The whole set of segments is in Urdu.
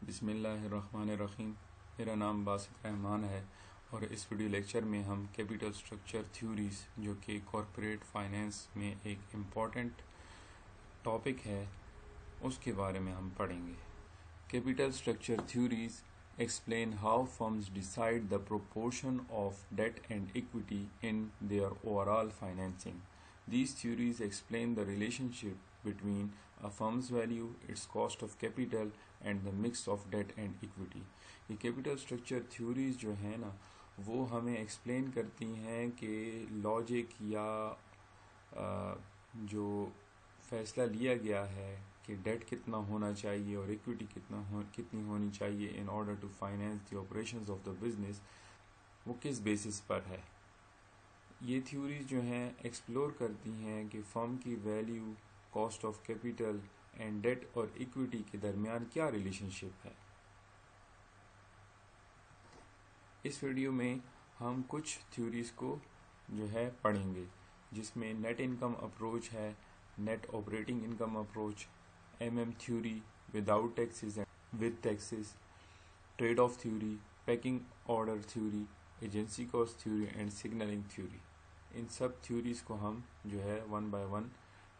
بسم اللہ الرحمن الرحیم. میرا نام باسط رحمان ہے اور اس ویڈیو لیکچر میں ہم کیپٹل سٹرکچر تھیوریز جو کہ کارپوریٹ فائنینس میں ایک امپورٹنٹ ٹاپک ہے اس کے بارے میں ہم پڑھیں گے. Capital structure theories explain how firms decide the proportion of debt and equity in their overall financing. These theories explain the relationship between a firm's value, its cost of capital, and the mix of debt and equity. یہ capital structure theories جو ہیں نا وہ ہمیں explain کرتی ہیں کہ لاجک یا جو فیصلہ لیا گیا ہے کہ ڈیٹ کتنا ہونا چاہیے اور ایکویٹی کتنی ہونی چاہیے in order to finance the operations of the business, وہ کس بیسس پر ہے. یہ تھیوریز جو ہیں ایکسپلور کرتی ہیں کہ فرم کی value, cost of capital and debt اور ایکویٹی کے درمیان کیا ریلیشن شپ ہے. اس ویڈیو میں ہم کچھ تھیوریز کو جو ہے پڑھیں گے جس میں نیٹ انکم اپروچ ہے، net operating income approach, MM theory without taxes and with taxes, trade off theory, pecking order theory, agency cost theory and signalling theory. ان سب تھیوریز کو ہم جو ہے ون بائی ون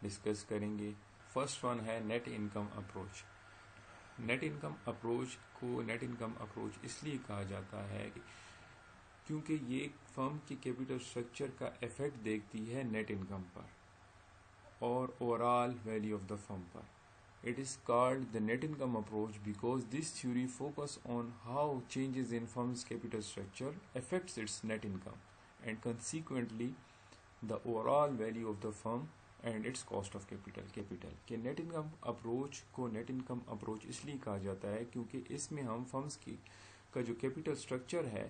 ڈسکس کریں گے. فرسٹ ون ہے net income approach. Net income approach کو نیٹ انکم اپروچ اس لیے کہا جاتا ہے کیونکہ یہ فرم کی کیپٹل سٹرکچر کا ایفیکٹ دیکھتی ہے نیٹ انکم پر اور overall value of the firm per. It is called the net income approach because this theory focuses on how changes in firm's capital structure affects its net income and consequently the overall value of the firm and its cost of capital. کہ نیٹ انکم اپروچ کو نیٹ انکم اپروچ اس لیے کہا جاتا ہے کیونکہ اس میں ہم فرمز کا جو کیپٹل سٹرکچر ہے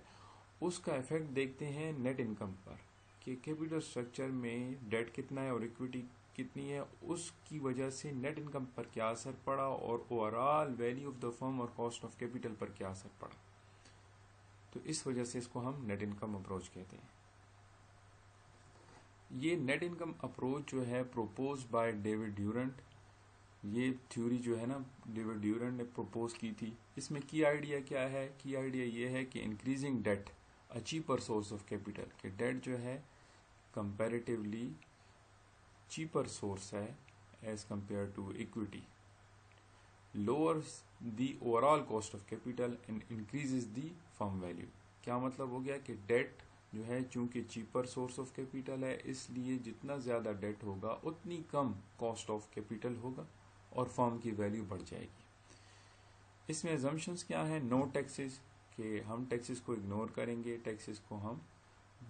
اس کا ایفیکٹ دیکھتے ہیں نیٹ انکم پر کہ کیپٹل سٹرکچر میں ڈیٹ کتنا ہے اور ایکویٹی کتنی ہے، اس کی وجہ سے نیٹ انکم پر کیا اثر پڑا اور اوورال ویلیو آف دا فرم اور کاسٹ آف کیپٹل پر کیا اثر پڑا. تو اس وجہ سے اس کو ہم نیٹ انکم اپروچ کہتے ہیں. یہ نیٹ انکم اپروچ جو ہے پروپوز بائی ڈیوڈ ڈیورنٹ، یہ تھیوری جو ہے نا ڈیوڈ ڈیورنٹ نے پروپوز کی تھی. اس میں کی آئیڈیا کیا ہے؟ کی آئیڈیا یہ ہے کہ increasing debt a cheaper source of capital, کہ ڈیٹ جو ہے کمپیریٹیولی cheaper source ہے as compared to equity, lowers the overall cost of capital and increases the firm value. کیا مطلب ہو گیا کہ ڈیٹ جو ہے چونکہ cheaper source of capital ہے اس لیے جتنا زیادہ ڈیٹ ہوگا اتنی کم cost of capital ہوگا اور فرم کی ویلیو بڑھ جائے گی. اس میں assumptions کیا ہیں؟ نو ٹیکسز، کہ ہم ٹیکسز کو اگنور کریں گے، ٹیکسز کو ہم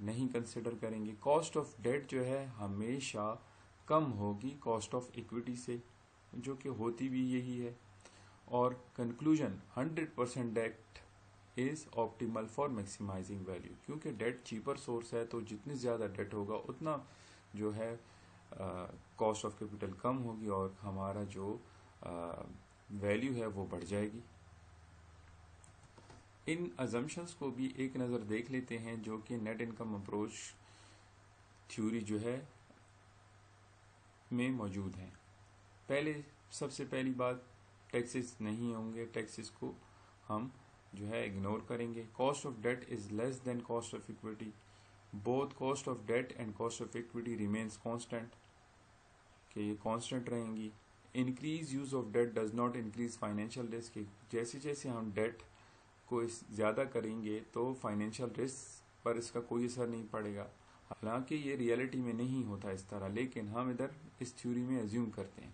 نہیں کنسیڈر کریں گے. کاسٹ آف ڈیٹ جو ہے ہمیشہ کم ہوگی کاسٹ آف ایکویٹی سے، جو کہ ہوتی بھی یہی ہے. اور conclusion 100% debt is optimal for maximising value, کیونکہ ڈیٹ چیپر سورس ہے تو جتنی زیادہ ڈیٹ ہوگا اتنا جو ہے کاسٹ آف کیپٹل کم ہوگی اور ہمارا جو ویلیو ہے وہ بڑھ جائے گی. ان ازمپشنس کو بھی ایک نظر دیکھ لیتے ہیں جو کہ نیٹ انکم اپروچ تھیوری جو ہے میں موجود ہیں. سب سے پہلی بات، ٹیکسز نہیں ہوں گے، ٹیکسز کو ہم جو ہے اگنور کریں گے. Cost of debt is less than cost of equity, both cost of debt and cost of equity remains constant, کہ یہ کانسٹنٹ رہیں گی. Increase use of debt does not increase financial risk, جیسے جیسے ہم ڈیٹ کو زیادہ کریں گے تو فائنینشیل رسک پر اس کا کوئی اثر نہیں پڑے گا. حالانکہ یہ ریئلٹی میں نہیں ہوتا اس طرح، لیکن ہم ادھر اس تھیوری میں ایزیوم کرتے ہیں.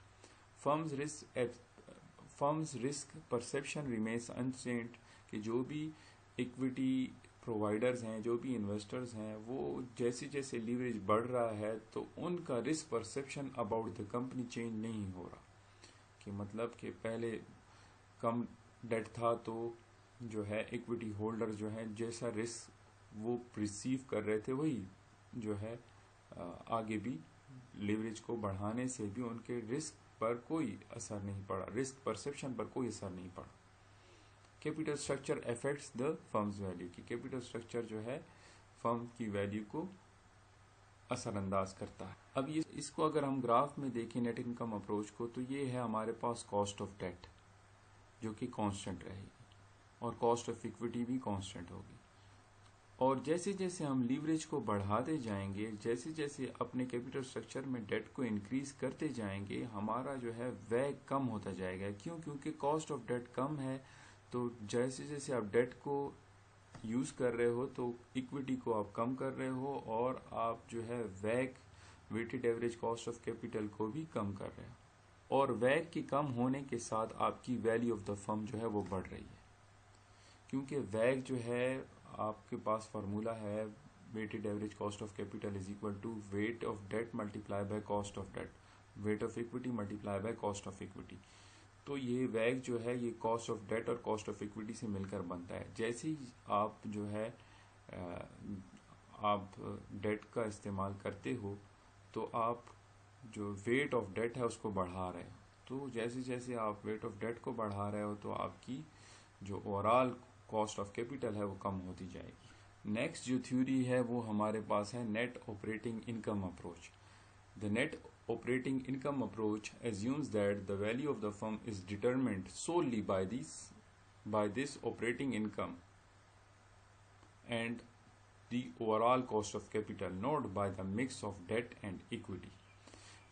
Firm's risk perception remains unchanged, کہ جو بھی ایکویٹی پرووائڈرز ہیں، جو بھی انویسٹرز ہیں، وہ جیسے جیسے لیوریج بڑھ رہا ہے تو ان کا risk perception about the company change نہیں ہو رہا. کہ مطلب کہ پہلے کم ڈیٹ تھا تو جو ہے ایکویٹی ہولڈر جو ہے جیسا رسک وہ پرسیو کر رہے تھے وہی جو ہے آگے بھی لیوریج کو بڑھانے سے بھی ان کے رسک پر کوئی اثر نہیں پڑا، رسک پرسیپشن پر کوئی اثر نہیں پڑا. Capital structure affects the firm's value, کی کیپٹل سٹرکچر جو ہے فرم کی ویلیو کو اثر انداز کرتا ہے. اب اس کو اگر ہم گراف میں دیکھیں نیٹ انکم اپروچ کو، تو یہ ہے ہمارے پاس کاسٹ آف ڈیٹ. جو کہ کانسٹنٹ رہے گی اور کاسٹ آف ایکویٹی بھی کانسٹنٹ ہوگی. اور جیسے جیسے ہم لیوریج کو بڑھاتے جائیں گے، جیسے جیسے اپنے کیپٹل سٹرکچر میں ڈیٹ کو انکریز کرتے جائیں گے، ہمارا جو ہے ویگ کم ہوتا جائے گا. کیونکہ کاسٹ آف ڈیٹ کم ہے، تو جیسے جیسے آپ ڈیٹ کو یوز کر رہے ہو تو ایکویٹی کو آپ کم کر رہے ہو، اور آپ جو ہے weighted average cost of capital کو بھی کم کر رہے ہو، اور ویگ کے کم ہونے کے ساتھ آپ کی ویلیو آف دا فرم جو ہے وہ بڑھ رہی ہے. کیونکہ ویگ جو ہے آپ کے پاس فارمولا ہے weighted average cost of capital is equal to weight of debt multiply by cost of debt, weight of equity multiply by cost of equity. تو یہ ویگ جو ہے یہ کاسٹ آف ڈیٹ اور کاسٹ آف ایکویٹی سے مل کر بنتا ہے. جیسے ہی آپ جو ہے آپ ڈیٹ کا استعمال کرتے ہو تو آپ جو ویٹ آف ڈیٹ ہے اس کو بڑھا رہے ہو. تو جیسے جیسے آپ ویٹ آف ڈیٹ کو بڑھا رہے ہو تو آپ کی جو اوورال کاسٹ آف کیپٹل ہے وہ کم ہوتی جائے گی. نیکسٹ جو تھیوری ہے وہ ہمارے پاس ہے net operating income approach. The net operating income approach assumes that the value of the firm is determined solely by this operating income and the overall cost of capital, not by the mix of debt and equity.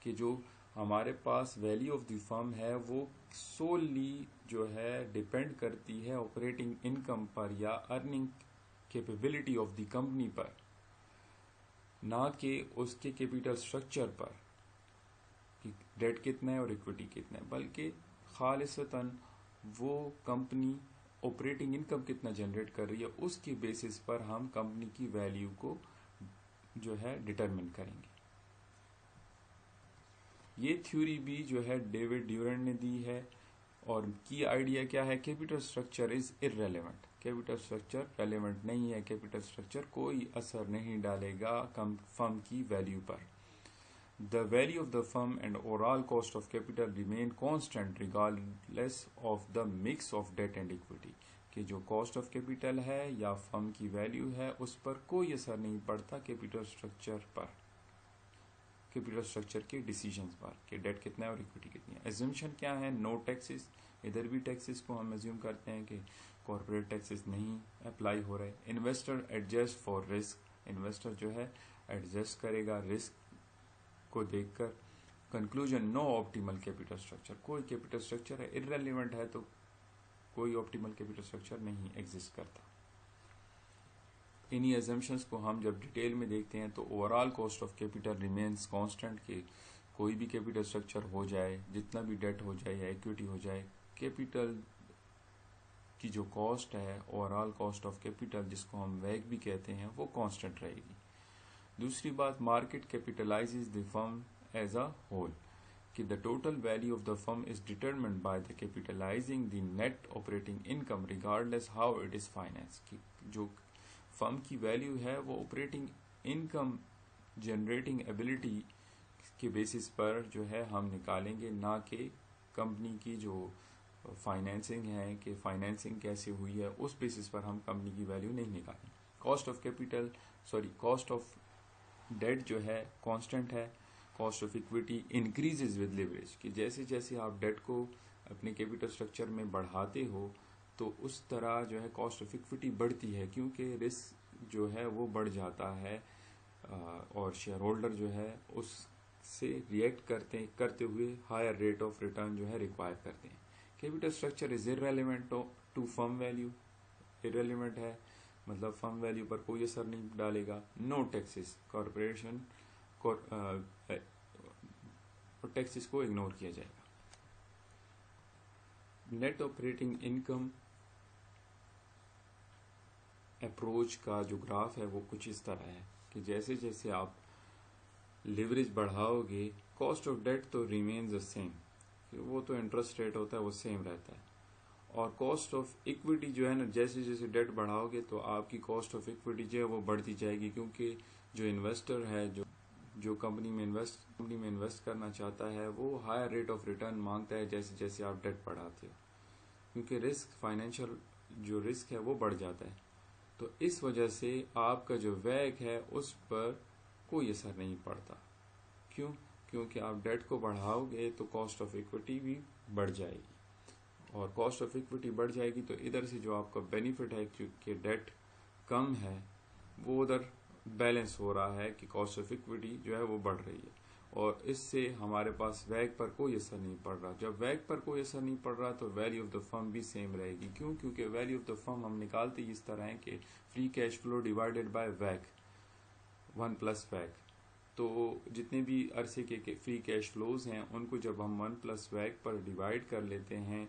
کہ جو ہمارے پاس ویلیو آف دی فرم ہے وہ سولی جو ہے ڈپینڈ کرتی ہے آپریٹنگ انکم پر یا earning capability of the company پر، نہ کہ اس کے کیپٹل سٹرکچر پر کہ ڈیٹ کتنا ہے اور ایکویٹی کتنا ہے، بلکہ خالصتاً وہ کمپنی آپریٹنگ انکم کتنا جنریٹ کر رہی ہے اس کے بیسس پر ہم کمپنی کی ویلیو کو جو ہے ڈٹرمن کریں گے. یہ تھیوری بھی جو ہے ڈیوڈ ڈیورنٹ نے دی ہے، اور کی آئیڈیا کیا ہے؟ Capital structure is irrelevant. Capital structure relevant نہیں ہے، کیپٹل سٹرکچر کوئی اثر نہیں ڈالے گا فرم کی value per. The value of the firm and overall cost of capital remain constant regardless of the mix of debt and equity. کہ جو کاسٹ آف کیپٹل ہے یا فرم کی ویلیو ہے اس پر کوئی اثر نہیں پڑتا کیپٹل سٹرکچر پر، کیپٹل سٹرکچر کے ڈیسیجنز پر کہ ڈیٹ کتنا ہے اور ایکویٹی کتنی ہے. ایزمپشن کیا ہے؟ No taxes. ادھر بھی ٹیکسز کو ہم ایزیوم کرتے ہیں کہ کارپوریٹ ٹیکسز نہیں اپلائی ہو رہے. Investor adjust for risk. Investor جو ہے ایڈجسٹ کرے گا رسک کو دیکھ کر. کنکلوژن نو آپٹیمل کیپٹل سٹرکچر. کوئی کیپٹل سٹرکچر ہے ارریلیونٹ ہے تو کوئی آپٹیمل کیپٹل سٹرکچر نہیں ایگزسٹ کرتا. انہی ایزمپشنز کو ہم جب ڈیٹیل میں دیکھتے ہیں تو overall cost of capital remains constant. کہ کوئی بھی کیپٹل سٹرکچر ہو جائے، جتنا بھی ڈیٹ ہو جائے یا ایکویٹی ہو جائے، کیپٹل کی جو کاسٹ ہے اوورال کاسٹ آف کیپٹل جس کو ہم ویگ بھی کہتے ہیں وہ کانسٹنٹ رہے گی. دوسری بات market capitalises the firm as a whole. کہ the total value of the firm is determined by the capitalising the net operating income regardless how it is finance. کہ جو فرم کی ویلیو ہے وہ آپریٹنگ انکم جنریٹنگ ایبلٹی کے بیسس پر جو ہے ہم نکالیں گے، نہ کہ کمپنی کی جو فائنینسنگ ہے کہ فائنینسنگ کیسے ہوئی ہے اس بیسس پر ہم کمپنی کی ویلیو نہیں نکالیں. کاسٹ آف ڈیٹ جو ہے کانسٹنٹ ہے. Cost of equity increases with leverage. کہ جیسے جیسے آپ ڈیٹ کو اپنے کیپٹل سٹرکچر میں بڑھاتے ہو تو اس طرح جو ہے کاسٹ آف ایکویٹی بڑھتی ہے، کیونکہ رسک جو ہے وہ بڑھ جاتا ہے اور شیئر ہولڈر جو ہے اس سے ریئیکٹ کرتے ہوئے ہائر ریٹ آف ریٹرن جو ہے ریکوائر کرتے ہیں. Capital structure is irrelevant to firm value. Irrelevant ہے مطلب فرم ویلیو پر کوئی اثر نہیں ڈالے گا. No taxes. کارپوریشن ٹیکسز کو اگنور کیا جائے گا. نیٹ آپریٹنگ انکم اپروچ کا جو گراف ہے وہ کچھ اس طرح ہے کہ جیسے جیسے آپ لیوریج بڑھاؤ گے کاسٹ آف ڈیٹ تو ریمینز دا سیم، وہ تو انٹرسٹ ریٹ ہوتا ہے وہ سیم رہتا ہے. اور کاسٹ آف ایکویٹی جو ہے نا جیسے جیسے ڈیٹ بڑھاؤ گے تو آپ کی کاسٹ آف ایکویٹی جو ہے وہ بڑھتی جائے گی، کیونکہ جو انویسٹر ہے جو کمپنی میں انویسٹ کرنا چاہتا ہے وہ ہائر ریٹ آف ریٹرن مانگتا ہے جیسے جیسے آپ ڈیٹ بڑھاتے ہو، کیونکہ رسک فائنینشیل جو رسک ہے وہ بڑھ جاتا ہے. تو اس وجہ سے آپ کا جو ویگ ہے اس پر کوئی اثر نہیں پڑتا. کیوں؟ کیونکہ آپ ڈیٹ کو بڑھاؤ گے تو کاسٹ آف ایکویٹی بھی بڑھ جائے گی. اور کاسٹ آف ایکویٹی بڑھ جائے گی تو ادھر سے جو آپ کا بینیفٹ ہے کہ ڈیٹ کم ہے وہ ادھر بیلنس ہو رہا ہے کہ کاسٹ آف ایکویٹی جو ہے وہ بڑھ رہی ہے، اور اس سے ہمارے پاس ویگ پر کوئی اثر نہیں پڑ رہا. جب ویگ پر کوئی اثر نہیں پڑ رہا تو ویلیو آف دا فرم بھی سیم رہے گی. کیوں؟ کیونکہ ویلیو آف دا فرم ہم نکالتے اس طرح ہیں کہ free cash flow divided by ویگ 1 پلس ویگ. تو جتنے بھی عرصے کے فری کیش فلوز ہیں ان کو جب ہم 1 پلس ویگ پر ڈیوائڈ کر لیتے ہیں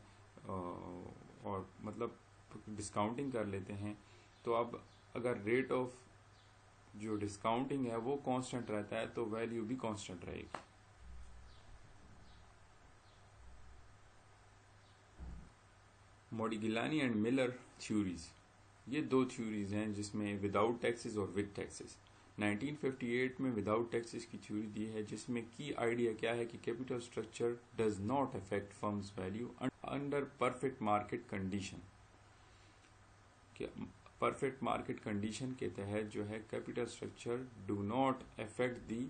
اور مطلب ڈسکاؤنٹنگ کر لیتے ہیں، تو اب اگر ریٹ آف جو ڈسکاؤنٹنگ ہے وہ کانسٹنٹ رہتا ہے تو ویلیو بھی کانسٹنٹ رہے گی. موڈیگلانی اینڈ ملر تھیوریز، یہ دو تھیوریز ہیں جس میں وداؤٹ ٹیکسز اور ود ٹیکسز. 1958 میں وداؤٹ ٹیکسز کی تھیوری دی ہے جس میں کی آئیڈیا کیا ہے کہ capital structure does not affect firms value under perfect market condition. Perfect market condition کے تحت جو ہے capital structure do not affect the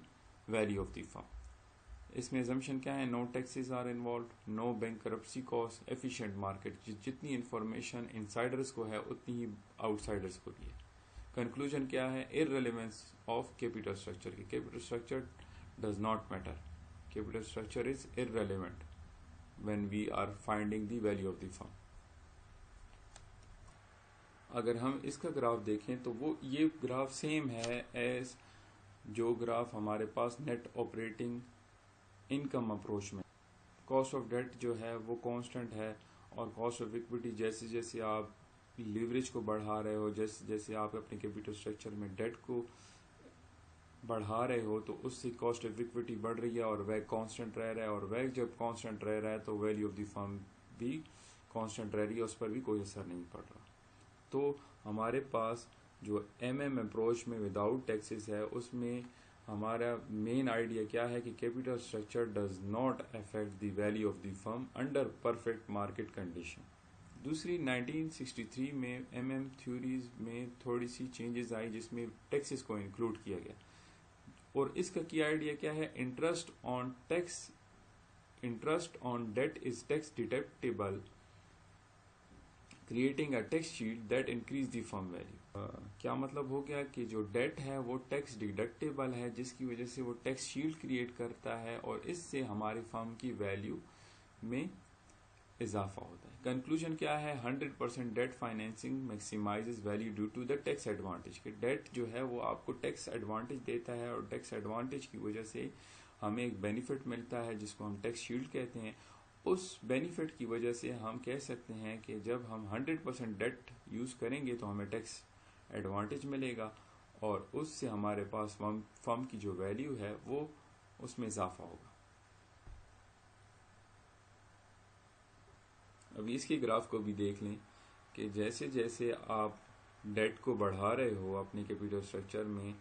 value of the firm. اس میں ایگزمپشن کیا ہے؟ No taxes are involved, no bankruptcy cost, efficient market. جتنی انفارمیشن انسائڈرز کو ہے اتنی ہی آؤٹ سائڈرز کو بھی ہے. کنکلوژن کیا ہے؟ ارریلیونس آف کیپٹل اسٹرکچر کی. Capital structure does not matter. Capital structure is irrelevant when we are finding the value of the firm. اگر ہم اس کا گراف دیکھیں تو وہ یہ گراف سیم ہے ایز جو گراف ہمارے پاس نیٹ آپریٹنگ انکم اپروچ میں. کاسٹ آف ڈیٹ جو ہے وہ کانسٹنٹ ہے، اور کاسٹ آف ایکویٹی جیسے جیسے آپ لیوریج کو بڑھا رہے ہو، جیسے جیسے آپ اپنے کیپٹل اسٹرکچر میں ڈیٹ کو بڑھا رہے ہو تو اس سے کاسٹ آف ایکویٹی بڑھ رہی ہے اور ویگ کانسٹنٹ رہ رہا ہے. اور ویگ جب کانسٹنٹ رہ رہا ہے تو ویلیو آف دی فرم بھی کانسٹنٹ رہ رہی ہے، اس پر بھی کوئی اثر نہیں پڑ رہا. تو ہمارے پاس جو اپروچ میں وداؤٹ ٹیکسز ہے اس میں ہمارا مین آئیڈیا کیا ہے کہ capital structure does not affect the value of the firm under perfect market condition. دوسری 1963 میں تھیوریز میں تھوڑی سی چینجز آئی جس میں ٹیکسز کو انکلوڈ کیا گیا، اور اس کا کی آئیڈیا کیا ہے؟ Interest on debt is tax deductible creating a tax shield that increase the firm value. کیا مطلب ہو گیا کہ جو ڈیٹ ہے وہ ٹیکس ڈیڈکٹیبل ہے جس کی وجہ سے وہ ٹیکس شیلڈ کریٹ کرتا ہے اور اس سے ہماری فرم کی ویلیو میں اضافہ ہوتا ہے. کنکلوژن کیا ہے؟ 100% debt financing maximises value due to the tax advantage. کہ ڈیٹ جو ہے وہ آپ کو ٹیکس ایڈوانٹیج دیتا ہے اور ٹیکس ایڈوانٹیج کی وجہ سے ہمیں ایک بینیفٹ ملتا ہے جس کو ہم ٹیکس شیلڈ کہتے ہیں. اس بینیفٹ کی وجہ سے ہم کہہ سکتے ہیں کہ جب ہم 100% ڈیٹ یوز کریں گے تو ہمیں ٹیکس ایڈوانٹیج ملے گا اور اس سے ہمارے پاس فرم کی جو ویلیو ہے وہ اس میں اضافہ ہوگا. ابھی اس کے گراف کو بھی دیکھ لیں کہ جیسے جیسے آپ ڈیٹ کو بڑھا رہے ہو اپنے کیپٹل اسٹرکچر میں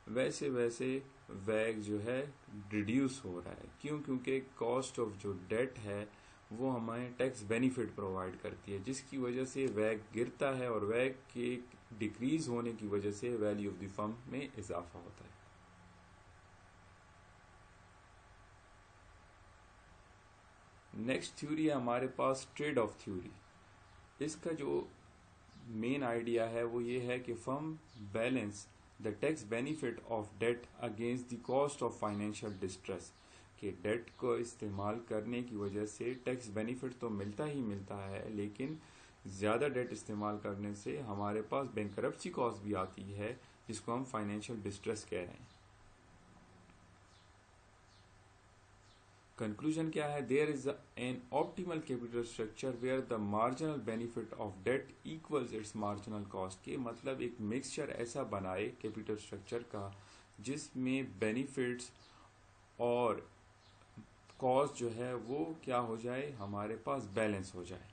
ویسے ویسے ویگ جو ہے ریڈیوس ہو رہا ہے. کیوں؟ کیونکہ کاسٹ آف جو ڈیٹ ہے وہ ہمیں ٹیکس بینیفٹ پرووائڈ کرتی ہے جس کی وجہ سے ویگ گرتا ہے اور ویگ کے ڈیکریز ہونے کی وجہ سے ویلیو آف دی فرم میں اضافہ ہوتا ہے. نیکسٹ تھیوری ہے ہمارے پاس ٹریڈ آف تھیوری. اس کا جو مین آئیڈیا ہے وہ یہ ہے کہ firm balance the tax benefit of debt against the cost of financial distress. کہ ڈیٹ کو استعمال کرنے کی وجہ سے ٹیکس بینیفٹ تو ملتا ہی ملتا ہے لیکن زیادہ ڈیٹ استعمال کرنے سے ہمارے پاس بینکرپسی کاسٹ بھی آتی ہے جس کو ہم فائنینشیل ڈسٹریس کہہ رہے ہیں. کنکلوژن کیا ہے؟ There is an optimal capital structure where the marginal benefit of debt equals its marginal cost. کے مطلب ایک مکسچر ایسا بنائے کیپٹل اسٹرکچر کا جس میں بینیفٹس اور کاسٹ جو ہے وہ کیا ہو جائے، ہمارے پاس بیلنس ہو جائے.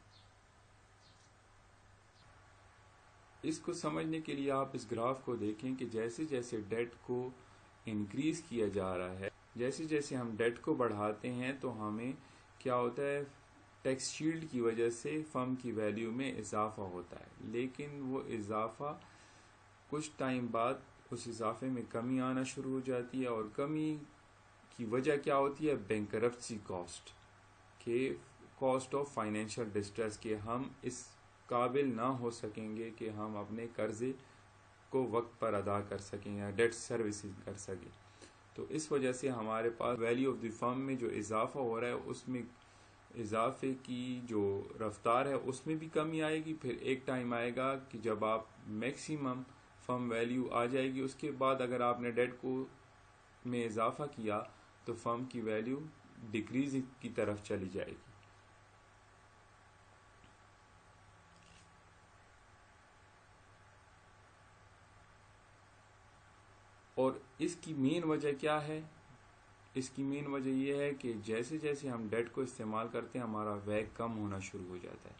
اس کو سمجھنے کے لیے آپ اس گراف کو دیکھیں کہ جیسے جیسے ڈیٹ کو انکریز کیا جا رہا ہے، جیسے جیسے ہم ڈیٹ کو بڑھاتے ہیں تو ہمیں کیا ہوتا ہے؟ ٹیکس شیلڈ کی وجہ سے فرم کی ویلیو میں اضافہ ہوتا ہے، لیکن وہ اضافہ کچھ ٹائم بعد اس اضافے میں کمی آنا شروع ہو جاتی ہے. اور کمی کی وجہ کیا ہوتی ہے؟ Bankruptcy cost. کہ کاسٹ آف فائنینشیل ڈسٹریس کہ ہم اس قابل نہ ہو سکیں گے کہ ہم اپنے قرضے کو وقت پر ادا کر سکیں یا ڈیٹ سروسز کر سکیں. تو اس وجہ سے ہمارے پاس ویلیو آف دی فرم میں جو اضافہ ہو رہا ہے اس میں اضافے کی جو رفتار ہے اس میں بھی کمی آئے گی. پھر ایک ٹائم آئے گا کہ جب آپ میکسیمم فرم ویلیو آ جائے گی, اس کے بعد اگر آپ نے ڈیٹ کو میں اضافہ کیا تو فرم کی ویلیو ڈیکریز کی طرف چلی جائے گی. اور اس کی مین وجہ کیا ہے؟ اس کی مین وجہ یہ ہے کہ جیسے جیسے ہم ڈیٹ کو استعمال کرتے ہیں ہمارا ویگ کم ہونا شروع ہو جاتا ہے.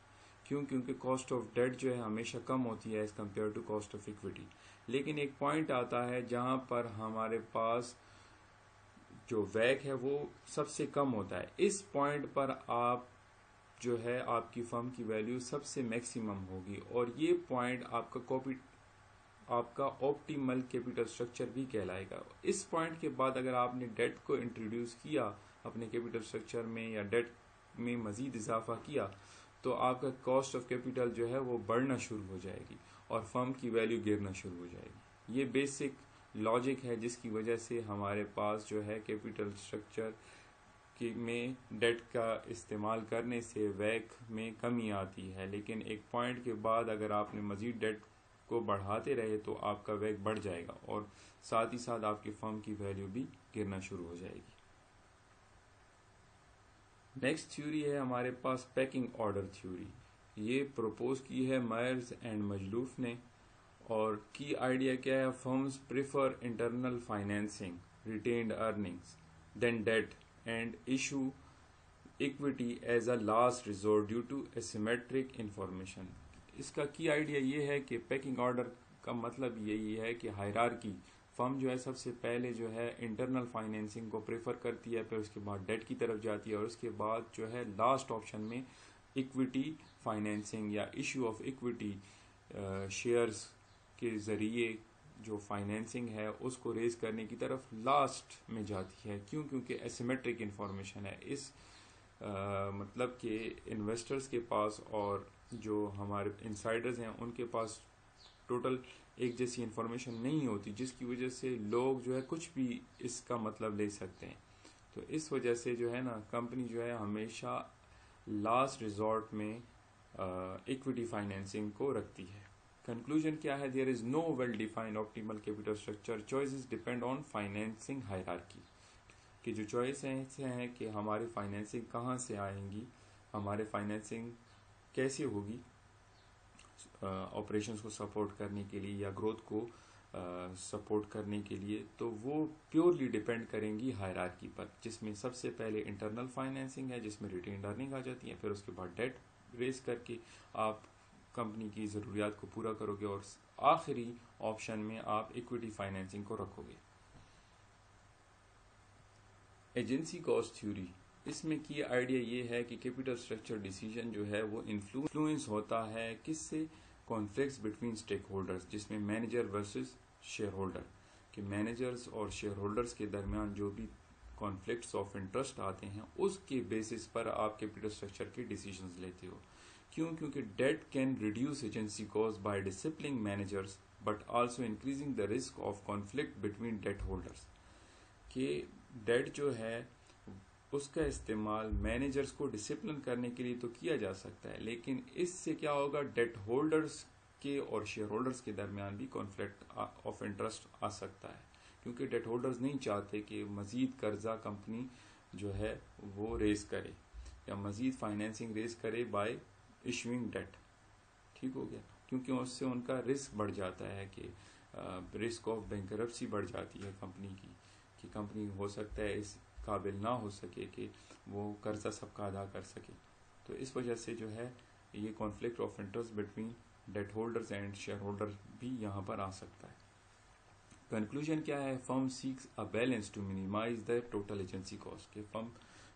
کیونکہ کاسٹ آف ڈیٹ جو ہے ہمیشہ کم ہوتی ہے as compare to cost of equity. لیکن ایک پوائنٹ آتا ہے جہاں پر ہمارے پاس جو ویگ ہے وہ سب سے کم ہوتا ہے. اس پوائنٹ پر آپ جو ہے آپ کی فرم کی ویلیو سب سے میکسیمم ہوگی, اور یہ پوائنٹ آپ کا آپٹیمل کیپٹل اسٹرکچر بھی کہلائے گا. اس پوائنٹ کے بعد اگر آپ نے ڈیٹ کو انٹروڈیوس کیا اپنے کیپٹل اسٹرکچر میں یا ڈیٹ میں مزید اضافہ کیا تو آپ کا کاسٹ آف کیپٹل جو ہے وہ بڑھنا شروع ہو جائے گی اور فرم کی ویلیو گرنا شروع ہو جائے گی. یہ بیسک لاجک ہے جس کی وجہ سے ہمارے پاس جو ہے کیپٹل اسٹرکچر میں ڈیٹ کا استعمال کرنے سے ویگ میں کمی آتی ہے. لیکن ایک پوائنٹ کے بعد اگر آپ نے مزید ڈیٹ کو بڑھاتے رہے تو آپ کا ویگ بڑھ جائے گا اور ساتھ ہی ساتھ آپ کی فرم کی ویلیو بھی گرنا شروع ہو جائے گی. نیکسٹ تھیوری ہے ہمارے پاس پیکنگ آرڈر تھیوری. یہ پروپوز کی ہے مائرز اینڈ مجلوف نے, اور کی آئیڈیا کیا ہے؟ Firms prefer internal financing retained earnings then debt and issue equity as a last resort due to asymmetric information. اس کا کی آئیڈیا یہ ہے کہ پیکنگ آرڈر کا مطلب یہی ہے کہ ہائرارکی فرم جو ہے سب سے پہلے جو ہے انٹرنل فائنینسنگ کو پریفر کرتی ہے, پھر اس کے بعد ڈیٹ کی طرف جاتی ہے, اور اس کے بعد جو ہے لاسٹ آپشن میں ایکویٹی فائنینسنگ یا ایشو آف ایکویٹی شیئرز کے ذریعے جو فائنینسنگ ہے اس کو ریز کرنے کی طرف لاسٹ میں جاتی ہے. کیونکہ ایسیمیٹرک انفارمیشن ہے. اس مطلب کہ انویسٹرز کے پاس اور جو ہمارے انسائڈرز ہیں ان کے پاس ٹوٹل ایک جیسی انفارمیشن نہیں ہوتی, جس کی وجہ سے لوگ جو ہے کچھ بھی اس کا مطلب لے سکتے ہیں. تو اس وجہ سے جو ہے نا کمپنی جو ہے ہمیشہ لاسٹ ریزورٹ میں ایکویٹی فائنینسنگ کو رکھتی ہے. کنکلوژن کیا ہے؟ There is no well defined optimal capital structure, choices depend on financing hierarchy. کہ جو چوائس ہیں کہ ہماری فائنینسنگ کہاں سے آئیں گی, ہمارے فائنینسنگ کیسے ہوگی آپریشنز کو سپورٹ کرنے کے لیے یا گروتھ کو سپورٹ کرنے کے لیے, تو وہ پیورلی ڈیپینڈ کریں گی ہائرارکی پر, جس میں سب سے پہلے انٹرنل فائنینسنگ ہے جس میں ریٹینڈ ارننگ آ جاتی ہے, پھر اس کے بعد ڈیٹ ریز کر کے آپ کمپنی کی ضروریات کو پورا کرو گے, اور آخری آپشن میں آپ ایکویٹی فائنینسنگ کو رکھو گے. ایجنسی کاسٹ تھیوری, اس میں کی آئیڈیا یہ ہے کہ کیپٹل اسٹرکچر ڈیسیجن جو ہے وہ انفلوئنس ہوتا ہے کس سے؟ کانفلکٹس بٹوین اسٹیک ہولڈرز, جس میں مینیجر ورسز شیئر ہولڈر, کہ مینیجرز اور شیئر ہولڈرز کے درمیان جو بھی کانفلکٹس آف انٹرسٹ آتے ہیں اس کے بیسس پر آپ کیپٹل اسٹرکچر کے ڈیسیجنز لیتے ہو. کیونکہ debt can reduce agency cost by disciplining managers but also increasing the risk of conflict between debt holders. کہ ڈیٹ جو ہے اس کا استعمال مینیجرز کو ڈسپلن کرنے کے لیے تو کیا جا سکتا ہے, لیکن اس سے کیا ہوگا؟ ڈیٹ ہولڈرز کے اور شیئر ہولڈرز کے درمیان بھی کانفلکٹ آف انٹرسٹ آ سکتا ہے, کیونکہ ڈیٹ ہولڈرز نہیں چاہتے کہ مزید قرضہ کمپنی جو ہے وہ ریز کرے یا مزید فائنینسنگ ریز کرے بائی ایشوئنگ ڈیٹ. ٹھیک ہو گیا؟ کیونکہ اس سے ان کا رسک بڑھ جاتا ہے کہ رسک آف بینکرپسی بڑھ جاتی ہے کمپنی کی, کہ کمپنی ہو سکتا ہے اس قابل نہ ہو سکے کہ وہ قرضہ سب کا ادا کر سکے. تو اس وجہ سے جو ہے یہ conflict of interest between debt holders and share holder بھی یہاں پر آ سکتا ہے. کنکلوژن کیا ہے؟ Firm seeks a balance to minimise the total agency cost. کہ فرم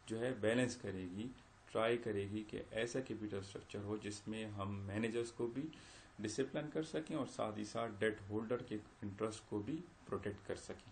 جو ہے بیلنس کرے گی, ٹرائی کرے گی کہ ایسا کیپٹل اسٹرکچر ہو جس میں ہم مینیجرز کو بھی ڈسپلن کر سکیں اور ساتھ ہی ساتھ ڈیٹ ہولڈر کے انٹرسٹ کو بھی پروٹیکٹ کر سکیں.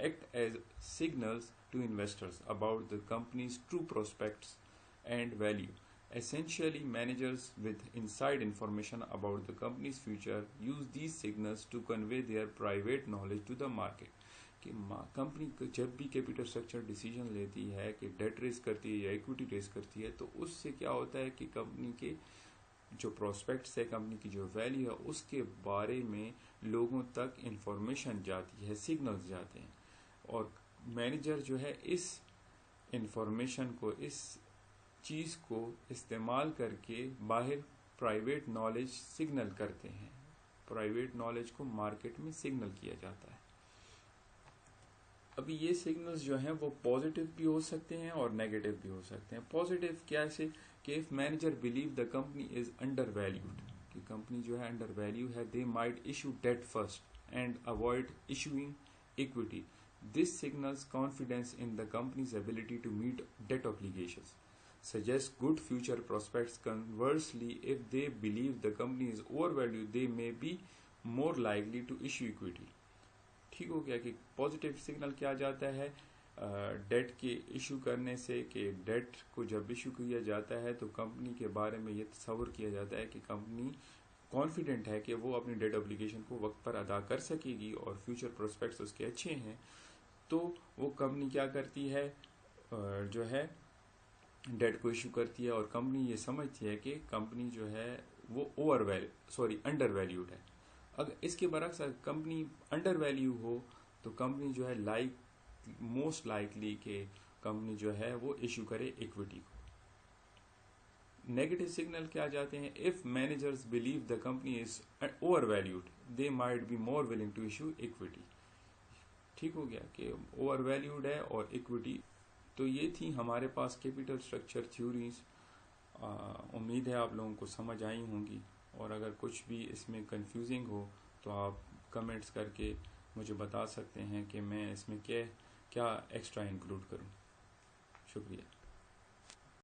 act as signals to investors about the company's true prospects and value. Essentially, managers with inside information about the company's future use these signals to convey their private knowledge to the market. کہ کمپنی جب بھی کیپٹل اسٹرکچر ڈیسیجن لیتی ہے کہ ڈیٹ ریز کرتی ہے یا ایکوٹی ریز کرتی ہے، تو اس سے کیا ہوتا ہے کہ کمپنی کے جو پروسپیکٹس ہے، کمپنی کی جو ویلیو ہے، اس کے بارے میں لوگوں تک انفارمیشن جاتی ہے، سگنلز جاتے ہیں، اور مینیجر جو ہے اس انفارمیشن کو، اس چیز کو استعمال کر کے باہر پرائیویٹ نالج سگنل کرتے ہیں. پرائیویٹ نالج کو مارکیٹ میں سگنل کیا جاتا ہے. ابھی یہ سگنلز جو ہیں وہ پازیٹیو بھی ہو سکتے ہیں اور نیگیٹو بھی ہو سکتے ہیں. پازیٹیو کیسے؟ کہ if manager believe the company is undervalued, کہ کمپنی جو ہے انڈر ویلیو ہے، they might issue debt first and avoid issuing equity. This signals confidence in the company's ability to meet debt obligations, suggests good future prospects. Conversely, if they believe the company is overvalued, they may be more likely to issue equity. ٹھیک ہو گیا کہ پازیٹیو سگنل کیا جاتا ہے ڈیٹ کے ایشو کرنے سے، کہ ڈیٹ کو جب ایشو کیا جاتا ہے تو کمپنی کے بارے میں یہ تصور کیا جاتا ہے کہ کمپنی کانفیڈنٹ ہے کہ وہ اپنی ڈیٹ اپلیکیشن کو وقت پر ادا کر سکے گی اور فیوچر پروسپیکٹس اس کے اچھے ہیں. تو وہ کمپنی کیا کرتی ہے، جو ہے ڈیٹ کو ایشو کرتی ہے، اور کمپنی یہ سمجھتی ہے کہ کمپنی جو ہے وہ انڈر ویلیوڈ ہے. اگر اس کے برعکس کمپنی انڈر ویلیو ہو تو کمپنی جو ہے موسٹ لائکلی کہ کمپنی جو ہے وہ ایشو کرے ایکوٹی کو. نیگیٹو سگنل کیا جاتے ہیں؟ If managers believe the company is overvalued they might be more willing to issue equity. ٹھیک ہو گیا کہ اوور ویلیوڈ ہے اور ایکوٹی. تو یہ تھی ہمارے پاس کیپٹل اسٹرکچر تھیوریز. امید ہے آپ لوگوں کو سمجھ آئی ہوں گی، اور اگر کچھ بھی اس میں کنفیوزنگ ہو تو آپ کمنٹس کر کے مجھے بتا سکتے ہیں کہ میں اس میں کیا ایکسٹرا انکلوڈ کروں. شکریہ.